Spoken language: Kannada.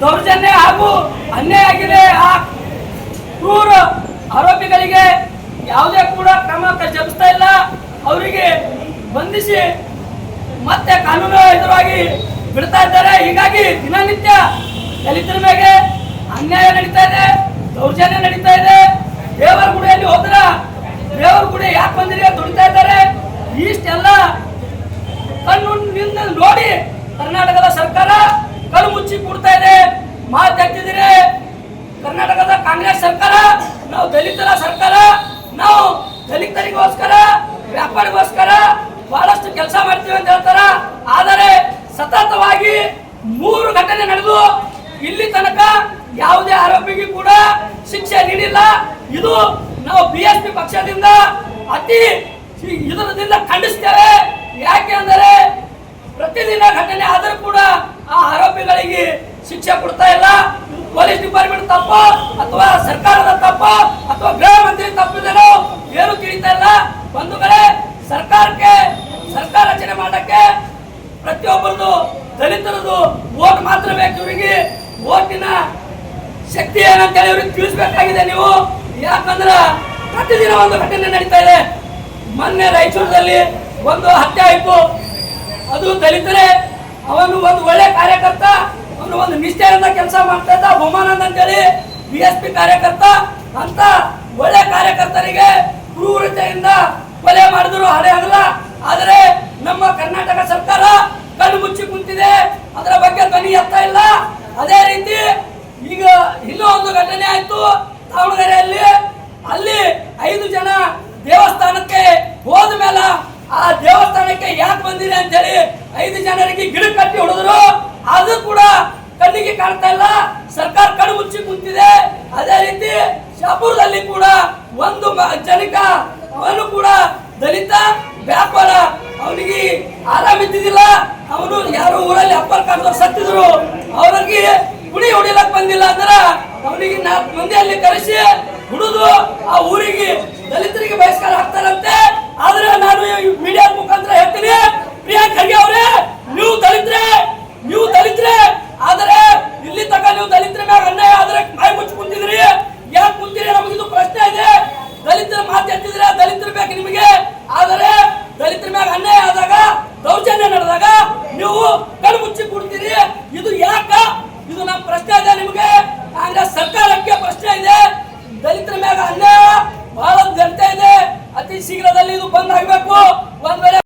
ದೌರ್ಜನ್ಯ ಹಾಗೂ ಅನ್ಯಾಯ ಆಗಿದೆ. ಆ ಕ್ರೂರ ಆರೋಪಿಗಳಿಗೆ ಯಾವುದೇ ಕೂಡ ಕ್ರಮ ಜರುಗಿಸ್ತಾ ಇಲ್ಲ. ಅವರಿಗೆ ಬಂಧಿಸಿ ಮತ್ತೆ ಕಾನೂನು ಎದುರಾಗಿ ಬಿಡ್ತಾ ಇದ್ದಾರೆ. ಹೀಗಾಗಿ ದಿನನಿತ್ಯ ದಲಿತರ ಮೇಲೆ ಅನ್ಯಾಯ ನಡೀತಾ ಇದೆ, ದೌರ್ಜನ್ಯ ನಡೀತಾ ಇದೆ. ದೇವರ ಗುಡಿಯಲ್ಲಿ ಹೋದ್ರ ದೇವರ ಗುಡಿ ಯಾಕೆ ಬಂದಿರಿ ದುಡಿತಾ ಇದ್ದಾರೆ. ಇಷ್ಟೆಲ್ಲ ಕಣ್ಣಿಂದ ನೋಡಿ ಕರ್ನಾಟಕದ ಸರ್ಕಾರ ಕಣ್ಣು ಮುಚ್ಚಿ ಕೂಡ್ತಾ ಇದೆ. ಮಾತಾಡ್ತಿದ್ದೀರಿ ಕರ್ನಾಟಕದ ಕಾಂಗ್ರೆಸ್ ಸರ್ಕಾರ ನಾವು ದಲಿತರ ಸರ್ಕಾರ, ನಾವು ದಲಿತರಿಗೋಸ್ಕರ ವ್ಯಾಪಾರಿಗೋಸ್ಕರ ಬಹಳಷ್ಟು ಕೆಲಸ ಮಾಡ್ತೀವಿ ಅಂತ ಹೇಳ್ತಾರ. ಆದರೆ ಸತತವಾಗಿ 3 ಘಟನೆ ನಡೆದು ಇಲ್ಲಿ ತನಕ ಯಾವುದೇ ಆರೋಪಿಗೂ ಕೂಡ ಶಿಕ್ಷೆ ನೀಡಿಲ್ಲ. ಇದು ನಾವು ಬಿಎಸ್ಪಿ ಪಕ್ಷದಿಂದ ಅತಿ ಇದರಿಂದ ಖಂಡಿಸ್ತೇವೆ. ಯಾಕೆ ಅಂದರೆ ಪ್ರತಿದಿನ ಘಟನೆ ಆದರೂ ಕೂಡ ಆ ಆರೋಪಿಗಳಿಗೆ ಶಿಕ್ಷೆ ಕೊಡ್ತಾ ಇಲ್ಲ. ಪೊಲೀಸ್ ಡಿಪಾರ್ಟ್ಮೆಂಟ್ ತಪ್ಪ ಅಥವಾ ಸರ್ಕಾರದ ತಪ್ಪ ಅಥವಾ ಗೃಹ ಮಂತ್ರಿ ತಪ್ಪಿದನೋ ಏನು ತಿಳಿತಾ ಇಲ್ಲ. ಬಂಧುಗಳೇ, ಸರ್ಕಾರ ರಚನೆ ಮಾಡಕ್ಕೆ ಪ್ರತಿಯೊಬ್ಬರದು ದಲಿತರದು ವೋಟ್ ಮಾತ್ರ ಬೇಕು. ಇವರಿಗೆ ವೋಟಿನ ಶಕ್ತಿ ಏನಂತೇಳಿ ಇವ್ರಿಗೆ ತಿಳಿಸ್ಬೇಕಾಗಿದೆ ನೀವು. ಯಾಕಂದ್ರೆ ಪ್ರತಿದಿನ ಒಂದು ಘಟನೆ ನಡೀತಾ ಇದೆ. ಮೊನ್ನೆ ರಾಯಚೂರದಲ್ಲಿ ಒಂದು ಹತ್ಯೆ ಆಯಿತು. ಅದು ದಲಿತರೇ. ಅವನು ಒಂದು ಒಳ್ಳೆ ಕಾರ್ಯಕರ್ತ, ಅವನು ಒಂದು ನಿಷ್ಠೆಯಿಂದ ಕೆಲಸ ಮಾಡ್ತಾ ಇದ್ದ ಬಹುಮಾನಂದ ಅಂತೇಳಿ ಬಿಎಸ್ಪಿ ಕಾರ್ಯಕರ್ತ. ಅಂತ ಒಳ್ಳೆ ಕಾರ್ಯಕರ್ತರಿಗೆ ಕ್ರೂರತೆಯಿಂದ ಕೊಲೆ ಮಾಡಿದ್ರು ಹಳೆ ಆಗಲ್ಲ. ಆದರೆ ನಮ್ಮ ಕರ್ನಾಟಕ ಸರ್ಕಾರ ಕಣ್ಣು ಮುಚ್ಚಿ ಕುಂತಿದೆ, ಅದರ ಬಗ್ಗೆ ಧ್ವನಿ ಎತ್ತಾ ಇಲ್ಲ. ಅದೇ ರೀತಿ ಈಗ ಇನ್ನೂ ಒಂದು ಘಟನೆ ಆಯ್ತು ದಾವಣಗೆರೆಯಲ್ಲಿ. ಅಲ್ಲಿ 5 ಜನ ದೇವಸ್ಥಾನಕ್ಕೆ ಹೋದ ಮೇಲೆ ಆ ದೇವಸ್ಥಾನಕ್ಕೆ ಯಾಕೆ ಬಂದಿರಿ ಅಂತ ಹೇಳಿ 5 ಜನರಿಗೆ ಗಿಡ ಕಟ್ಟಿ ಹೊಡೆದ್ರು. ಅದು ಕೂಡ ಕಣ್ಣಿಗೆ ಕಾಣ್ತಾ ಇಲ್ಲ. ಸರ್ಕಾರ ಕಣ್ಣು ಮುಚ್ಚಿ ಕುಂತಿದೆ. ಅದೇ ರೀತಿ ಶಾಪುರದಲ್ಲಿ ಕೂಡ ಒಂದು ಜನಕ, ಅವನು ಕೂಡ ದಲಿತ ವ್ಯಾಪಾರ, ಅವನಿಗೆ ಆರಾಮಿದ್ದಿದ್ದಿಲ್ಲ. ಅವನು ಯಾರು ಊರಲ್ಲಿ ಅಪ್ಪರ್ ಕಾಡ್ದವ್ರು ಸತ್ತಿದ್ರು, ಅವ್ರಿಗೆ ಗುಡಿ ಹೊಡಿಲಕ್ ಬಂದಿಲ್ಲ ಅಂದ್ರೆ ಅವನಿಗೆ 4 ಮಂದಿಯಲ್ಲಿ ಕರೆಸಿ ಹುಡುದು ಆ ಊರಿಗೆ ದಲಿತರಿಗೆ ಬಹಿಷ್ಕಾರ ಹಾಕ್ತಾರಂತೆ. ಆದ್ರೆ ನಾನು ಮೀಡಿಯಾ ಮುಖಾಂತರ ಹೇಳ್ತೀನಿ, ಪ್ರಿಯಾಂಕ್ ಖರ್ಗೆ ಅವರೇ, ನೀವು ದಲಿತರೇ, ಆದರೆ ಇಲ್ಲಿ ತನಕ ನೀವು ದಲಿತರ ಮ್ಯಾಗ ಅನ್ಯಾಯ ಆದ್ರೆ ಬಾಯಿ ಮುಚ್ಚಿ ಕುಂತಿದ್ರಿ. ಯಾಕೆ ಕುಂತೀರಿ ನಮಗಿದು ಪ್ರಶ್ನೆ ಇದೆ. ದಲಿತರ ಮಾತು ಎತ್ತಿದ್ರೆ ದಲಿತರು ಬೇಕು ನಿಮಗೆ. ಆದರೆ ದಲಿತರ ಮ್ಯಾಗ ಅನ್ಯಾಯ ಆದಾಗ, ದೌರ್ಜನ್ಯ ನಡೆದಾಗ ನೀವು ಕಣ್ಣು ಮುಚ್ಚಿ ಕೊಡ್ತೀರಿ. ಇದು ಯಾಕ? ಇದು ನಮ್ಮ ಪ್ರಶ್ನೆ ಇದೆ ನಿಮಗೆ. ಕಾಂಗ್ರೆಸ್ ಸರ್ಕಾರಕ್ಕೆ ಪ್ರಶ್ನೆ ಇದೆ. ದಲಿತರ ಮ್ಯಾಗ ಅನ್ಯಾಯ ಬಹಳ ಜನತೆ ಇದೆ. ಅತಿ ಶೀಘ್ರದಲ್ಲಿ ಇದು ಬಂದ್ ಆಗ್ಬೇಕು. ಒಂದ್ ವೇಳೆ